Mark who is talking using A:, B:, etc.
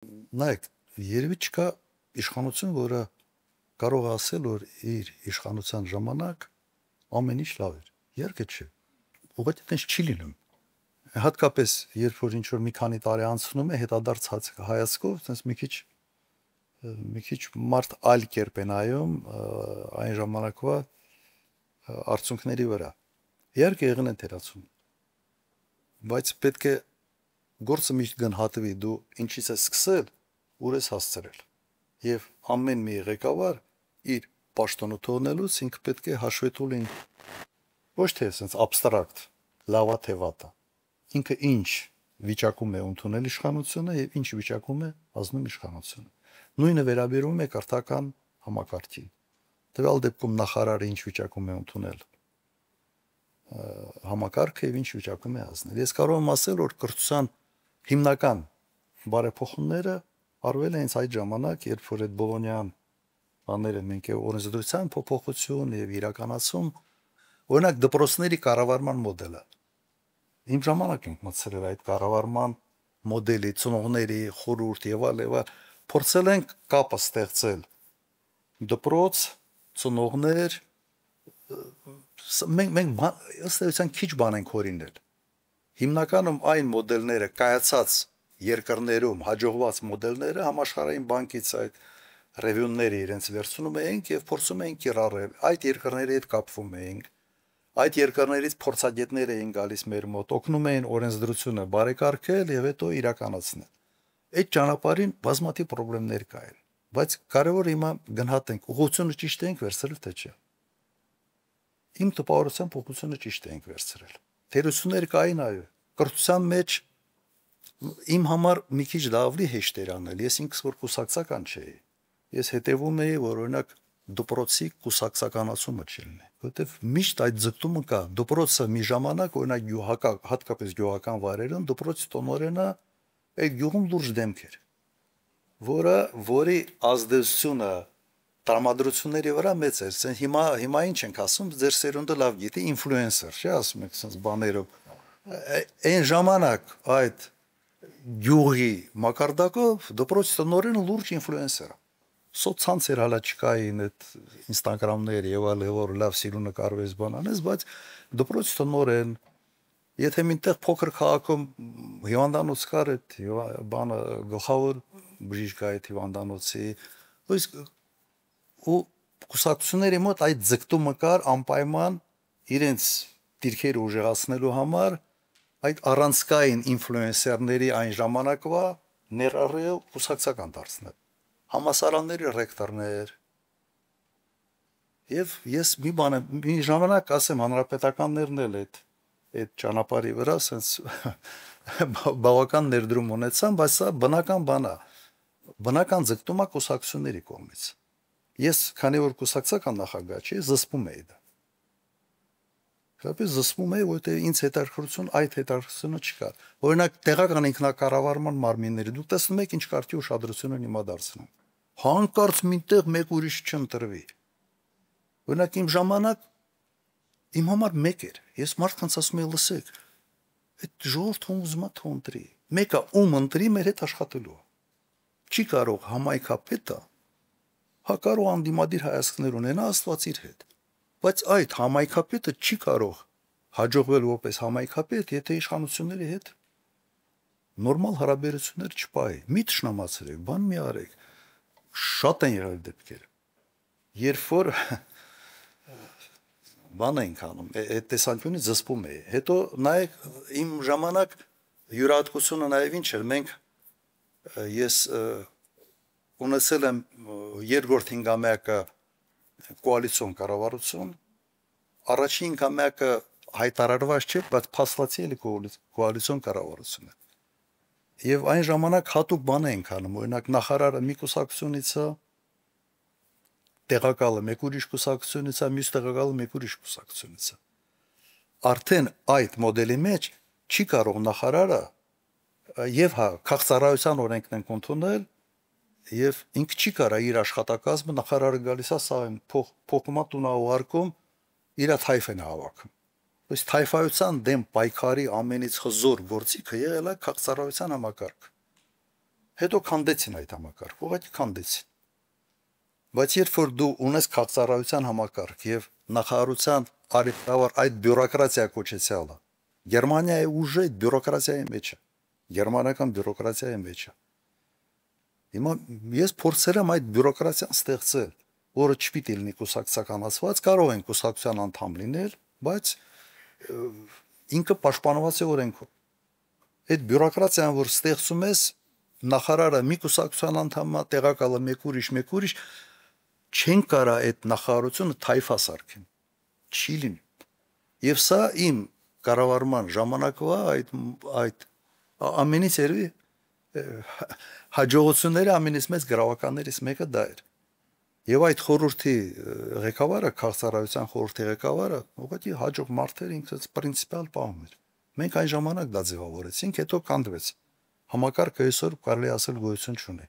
A: Նայեք, երևի չկա իշխանություն, որը կարող է ասել, որ իր իշխանության ժամանակ ամեն ինչ լավ էր։ Իհարկե չէ։ Ուղղակի այդպես չի լինում։ Հատկապես երբ որ ինչ որ մի քանի տարի անցնում է, հետադարձ հայացքով, sense մի քիչ մարդ այլ կերպ է նայում այն ժամանակվա արդյունքների վրա։ Իհարկե եղել են թերացում, բայց պետք է գործը միշտ գնահատվի, դու ինչից ես սկսել, ուր ես հասցրել։ Եվ ամեն մի ղեկավար իր պաշտոնը թողնելուց ինքը պետք է հաշվետու լինի ոչ թե sense abstract, լավա թե վատա։ Ինքը ինչ վիճակում է ընդունել իշխանությունը եւ ինչ վիճակում է ազնում իշխանությունը։ Նույնը վերաբերում է կրթական համակարգին։ Տվյալ դեպքում նախարարը ինչ վիճակում է ընդունել համակարգը եւ ինչ վիճակում է ազնել։ Ես կարող եմ ասել, որ կրթության հիմնական բարեփոխումները արվել են այդ ժամանակ, երբ որ այդ Բոլոնյան բաները մենք է օրենսդրության փոփոխություն եւ իրականացում, օրինակ դպրոցների կառավարման մոդելը։ Իմ ժամանակ ենք մտցրել այդ կառավարման մոդելի, ծնողների խորհուրդ եւ այլ, փորձել ենք կապը ստեղծել դպրոց, ծնողներ, մենք ըստ էության քիչ բան ենք հորինել։ Հիմնականում այն մոդելները կայացած երկրներում հաջողված մոդելները համաշխարհային բանկից այդ ռևյունները իրենց վերցնում էինք եւ փորձում էինք կիրառել, այդ երկրների հետ կապվում էինք, այդ երկրներից փորձագետներ էին գալիս մեր մոտ, օգնում էին օրենսդրությունը բարեկարգել եւ հետո իրականացնել։ Այդ ճանապարհին բազմաթիվ խնդիրներ կային, բայց կարևորը հիմա գնահատենք, ուղղությունը ճիշտ ենք վերցրել թե չէ։ Իմ տպավորությամբ ուղղությունը ճիշտ ենք վերցրել։ Թերություններ կային, այո, կրթության մեջ իմ համար մի քիչ լավլի հեշտ էր անել, ես ինքս որ կուսակցական չէի։ Ես հետևում էի, որ օրինակ դպրոցի կուսակցականացումը չլինի, որովհետև միշտ այդ ձգտումը կա։ Դպրոցը մի ժամանակ օրինակ հատկապես գյուղական վայրերում դպրոցի տնօրենը այդ գյուղում լուրջ դեմք էր, որի ազդեցությունը տրամադրությունների վրա մեծ էր։ Հիմա ինչ ենք ասում, ձեր սերունդը լավ գիտի, ինֆլուենսեր, չէ՞, ասում եք sense բաներով։ Այն ժամանակ այդ գյուղի մակարդակով դպրոցի տնօրենը լուրջ ինֆլուենսեր է։ Սոցցանցեր հալա չկային, այդ ինստագրամներ եւ այլ, որ լավ սիրուն նկարվես բան անես, բայց դպրոցի տնօրեն, եթե մինտեղ փոքր քաղաքում հիվանդանոց կար, այդ բանը գլխավոր բժիշկ այդ հիվանդանոցի, ու կուսակցությունների մոտ այդ ձգտումը կար անպայման իրենց դիրքերը ուժեղացնելու համար այդ առանցքային ինֆլուենսերների այն ժամանակվա ներառյալ կուսակցական դարձնել։ Համասարանների ռեկտորներ եւ ես մի ժամանակ ասեմ հանրապետականներն էլ այդ ճանապարհի վրա sense բավական ներդրում ունեցան, բայց սա բնական բան է։ Բնական ձգտում է կուսակցությունների կողմից։ Ես քանի որ կուսակցական նախագահ չի, զսպում էի դա։ Շատից զսպում էի, որտեղ ինձ հետաքրքրությունը չկար։ Օրինակ տեղական ինքնակառավարման մարմինները դուք տեսնում եք ինչ կարգի ուշադրություն են հիմա դարձնում։ Հանկարծ մինտեղ մեկ ուրիշ չընտրվի։ Օրինակ իմ ժամանակ իմ համար մեկ էր։ Ես մարդկանց ասում եի, լսեք, այդ ժողովուրդը ուզում է թոնտրի։ Մեկը ում ընտրի մեր հետ աշխատելու։ Չի կարող համայնքապետը հակառու անդիմադիր հայացքներ ունենա Աստված իր հետ։ Բայց այդ համայնքապետը չի կարող հաջողվել որպես համայնքապետ, եթե իշխանությունների հետ նորմալ հարաբերություններ չպահի։ Մի թշնամացրեք, բան մի արեք։ Շատ են եղել դեպքեր, երբ որ բան ենք անում, այդ տեսանկյունից զսպում էի։ Հետո նայեք իմ ժամանակ յուրահատկությունը նաև ինչ էր, ես ունեցել եմ երկրորդ հինգամյակը կոալիցիոն կառավարություն, առաջին հինգամյակը հայտարարված չէ, բայց փաստացի էլի կոալիցիոն կառավարություն է։ Եվ այն ժամանակ հատուկ բան ենք անում, օրինակ նախարարը մի կուսակցությունից է, տեղակալը մեկ ուրիշ կուսակցությունից է, մյուս տեղակալը մեկ ուրիշ կուսակցությունից է։ Արդեն այդ մոդելի մեջ չի կարող նախարարը եւ քաղաքծառայության օրենքն են ընդունել եւ ինքը չի կարող իր աշխատակազմը նախարարը գալիս է սա փոխումա տունա ուղարկում իր թայֆեն հավաքում։ Ըստ թայֆայության դեմ պայքարի ամենից հզոր գործիքը եղել է քաղաքծառայության համակարգը։ Հետո քանդեցին այդ համակարգը, ուղղակի քանդեցին։ Բայց երբ որ դու ունես քաղաքացիական համակարգ եւ նախարարության արիթավար այդ բյուրոկրատիա կոչեցյալը, Գերմանիայի ուժը այդ բյուրոկրատիայի մեջ է, գերմանական բյուրոկրատիայի մեջ է։ Հիմա ես փորձել եմ այդ բյուրոկրատիան ստեղծել, որը չպիտի լինի կուսակցականացված, կարող են կուսակցության անդամ լինել, բայց ինքը պաշտպանված է օրենքով։ Այդ բյուրոկրատիան, որ ստեղծում ես, նախարարը մի կուսակցության անդամը, տեղակալը մեկ ուրիշ, չեն կարա այդ նախարարությունը թայֆա սարքեն։ Չի լինի։ Եվ սա իմ կառավարման ժամանակվա այդ ամենից երևի հաջողությունները ամենից մեծ գրավականներից մեկը դա էր։ Եվ այդ խորհրդի ղեկավարը, քաղաքացիական խորհրդի ղեկավարը, ուղղակի հաջող մարդ էր, ինքը պրինցիպալ պահում էր։ Մենք այն ժամանակ դա ձևավորեցինք, հետո կանդվեց։ Համակարգը այսօր կարելի ասել գոյություն չունի։